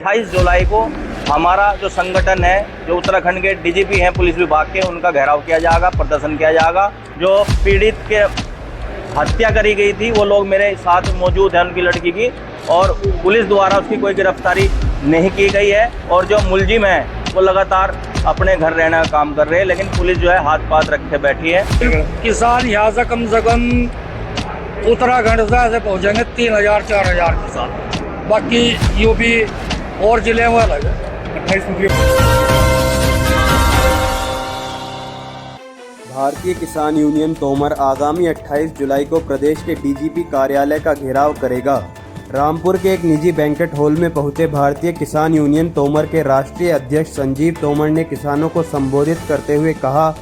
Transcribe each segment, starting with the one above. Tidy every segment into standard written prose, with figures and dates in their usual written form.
28 जुलाई को हमारा जो संगठन है, जो उत्तराखंड के डीजीपी हैं पुलिस विभाग के, उनका घेराव किया जाएगा, प्रदर्शन किया जाएगा। जो पीड़ित के हत्या करी गई थी वो लोग मेरे साथ मौजूद हैं, उनकी लड़की की, और पुलिस द्वारा उसकी कोई गिरफ्तारी नहीं की गई है। और जो मुलजिम है वो लगातार अपने घर रहने का काम कर रहे हैं, लेकिन पुलिस जो है हाथ पाथ रखे बैठी है। किसान यहाँ से कम उत्तराखंड से ऐसे पहुँचेंगे 3000-4000 किसान, बाकी यूपी और जिले में अलग है। भारतीय किसान यूनियन तोमर आगामी 28 जुलाई को प्रदेश के डीजीपी कार्यालय का घेराव करेगा। रामपुर के एक निजी बैंकेट हॉल में पहुंचे भारतीय किसान यूनियन तोमर के राष्ट्रीय अध्यक्ष संजीव तोमर ने किसानों को संबोधित करते हुए कहा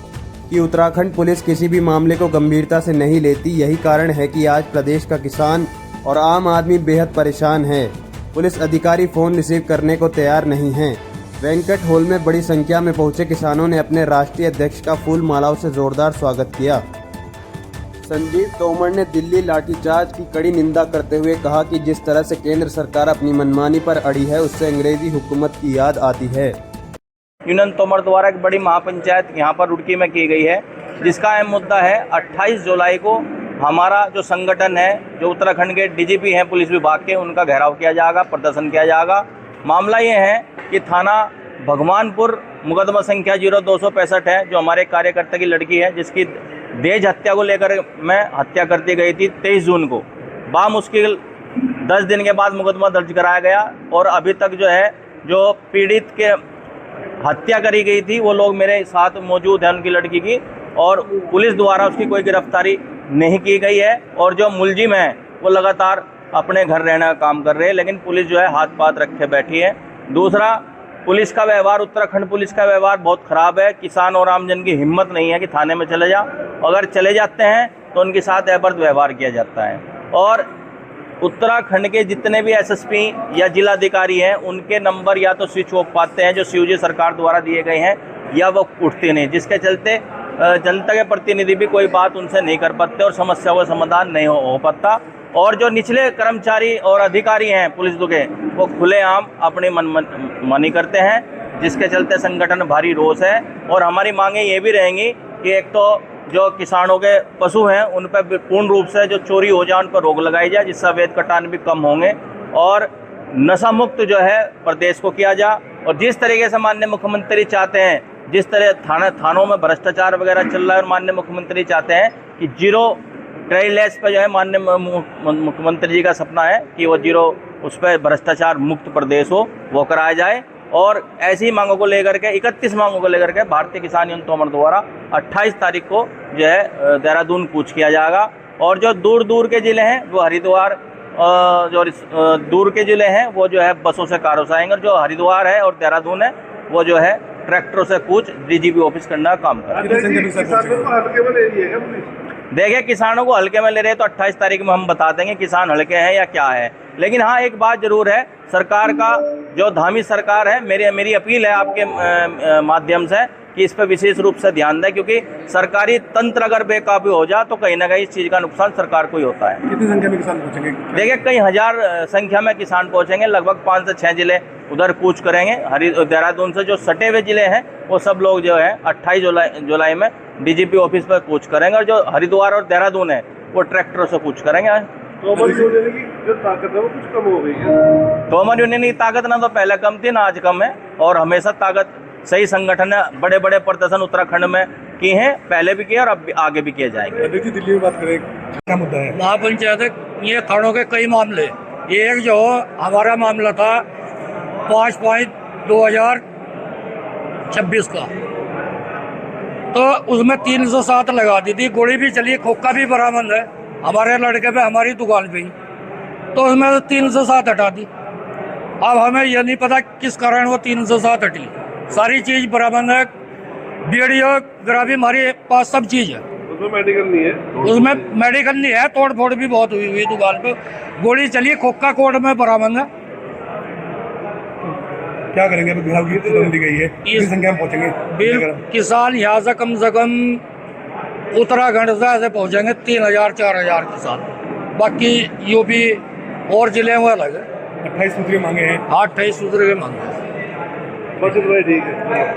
कि उत्तराखंड पुलिस किसी भी मामले को गंभीरता से नहीं लेती। यही कारण है कि आज प्रदेश का किसान और आम आदमी बेहद परेशान है। पुलिस अधिकारी फ़ोन रिसीव करने को तैयार नहीं हैं। बैंकेट हॉल में बड़ी संख्या में पहुंचे किसानों ने अपने राष्ट्रीय अध्यक्ष का फूल मालाओं से जोरदार स्वागत किया। संजीव तोमर ने दिल्ली लाठीचार्ज की कड़ी निंदा करते हुए कहा कि जिस तरह से केंद्र सरकार अपनी मनमानी पर अड़ी है, उससे अंग्रेजी हुकूमत की याद आती है। यूनियन तोमर द्वारा एक बड़ी महापंचायत यहाँ पर रुड़की में की गई है, जिसका अहम मुद्दा है 28 जुलाई को हमारा जो संगठन है, जो उत्तराखंड के डीजीपी हैं पुलिस विभाग के, उनका घेराव किया जाएगा, प्रदर्शन किया जाएगा। मामला ये है कि थाना भगवानपुर मुकदमा संख्या 0265 है, जो हमारे कार्यकर्ता की लड़की है, जिसकी दहेज हत्या को लेकर मैं हत्या कर दी गई थी 23 जून को। बामुश्किल 10 दिन के बाद मुकदमा दर्ज कराया गया, और अभी तक जो है जो पीड़ित के हत्या करी गई थी वो लोग मेरे साथ मौजूद हैं, उनकी लड़की की, और पुलिस द्वारा उसकी कोई गिरफ्तारी नहीं की गई है। और जो मुलजिम है वो लगातार अपने घर रहने का काम कर रहे हैं, लेकिन पुलिस जो है हाथ पाथ रखे बैठी है। दूसरा, पुलिस का व्यवहार, उत्तराखंड पुलिस का व्यवहार बहुत ख़राब है। किसान और आमजन की हिम्मत नहीं है कि थाने में चले जाओ, अगर चले जाते हैं तो उनके साथ अभद्र व्यवहार किया जाता है। और उत्तराखंड के जितने भी एसएसपी या जिलाधिकारी हैं, उनके नंबर या तो स्विच ऑफ पाते हैं जो सीओजी सरकार द्वारा दिए गए हैं, या वो उठते नहीं, जिसके चलते जनता के प्रतिनिधि भी कोई बात उनसे नहीं कर पाते और समस्या का समाधान नहीं हो पाता। और जो निचले कर्मचारी और अधिकारी हैं पुलिस के, वो खुलेआम अपनी मनमानी करते हैं, जिसके चलते संगठन भारी रोष है। और हमारी मांगें ये भी रहेंगी कि एक तो जो किसानों के पशु हैं उन पर पूर्ण रूप से जो चोरी हो जाए उन पर रोक लगाई जाए, जिससे अवैध कटान भी कम होंगे, और नशा मुक्त जो है प्रदेश को किया जाए। और जिस तरीके से माननीय मुख्यमंत्री चाहते हैं, जिस तरह थानों में भ्रष्टाचार वगैरह चल रहा है, और माननीय मुख्यमंत्री चाहते हैं कि जीरो ट्रायलेस पे जो है, माननीय मुख्यमंत्री जी का सपना है कि वो जीरो उस पर भ्रष्टाचार मुक्त प्रदेश हो, वो कराया जाए। और ऐसी मांगों को लेकर के 31 मांगों को लेकर के भारतीय किसान यूनियन तोमर द्वारा 28 तारीख को जो है देहरादून कूच किया जाएगा। और जो दूर दूर के ज़िले हैं वो हरिद्वार, जो दूर के ज़िले हैं वो जो है बसों से कारों से आएंगे, और जो हरिद्वार है और देहरादून है वो जो है ट्रैक्टरों से कूच डीजीपी ऑफिस करने का काम करें। देखिए, किसानों को हल्के में ले रहे हैं तो 28 तारीख में हम बता देंगे किसान हल्के हैं या क्या है। लेकिन हाँ, एक बात जरूर है, सरकार का जो धामी सरकार है, मेरी अपील है आपके माध्यम से कि इस पर विशेष रूप से ध्यान दें, क्योंकि सरकारी तंत्र अगर बेकाबू हो जाए तो कहीं ना कहीं इस चीज़ का नुकसान सरकार को ही होता है। कितनी संख्या में किसान पहुँचेंगे? देखिए, कई हजार संख्या में किसान पहुँचेंगे, लगभग 5 से 6 जिले उधर कूच करेंगे। देहरादून से जो सटे हुए जिले हैं वो सब लोग जो है 28 जुलाई में डीजीपी ऑफिस पर कूच करेंगे, और जो हरिद्वार और देहरादून है वो ट्रैक्टरों से कूच करेंगे। तोमर यूनियन की जो ताकत है वो कुछ कम हो गई है। तोमर यूनियन की ताकत ना तो पहले कम थी ना आज कम है, और हमेशा ताकत सही संगठन है। बड़े बड़े प्रदर्शन उत्तराखंड में किए हैं, पहले भी किए और अब आगे भी किए जाएंगे। दिल्ली में बात करें, क्या मुद्दा है? महापंचायत ये थानों के कई मामले, एक जो हमारा मामला था 5/5/2026 का, तो उसमें 307 लगा दी थी, गोली भी चली, खोखा भी बरामद है हमारे लड़के पे, हमारी दुकान पे ही, तो उसमें 307 हटा दी। अब हमें यह नहीं पता किस कारण वो 307 हटी। सारी चीज़ बरामद है, वीडियोग्राफी हमारे पास सब चीज़ है। उसमें मेडिकल नहीं है? उसमें मेडिकल नहीं है, तोड़ फोड़ भी बहुत हुई दुकान पे, गोली चली, खोखा कोर्ट में बरामद है। क्या करेंगे? दी गई है, किस संख्या में पहुँचेंगे? किसान यहाँ से कम उत्तराखंड से ऐसे पहुँचेंगे 3000-4000 किसान, बाकी यूपी और जिले में अलग है। 28 सूत्रीय मांगे हैं। हाँ 28 सूत्र के मांगे। बस भाई ठीक है।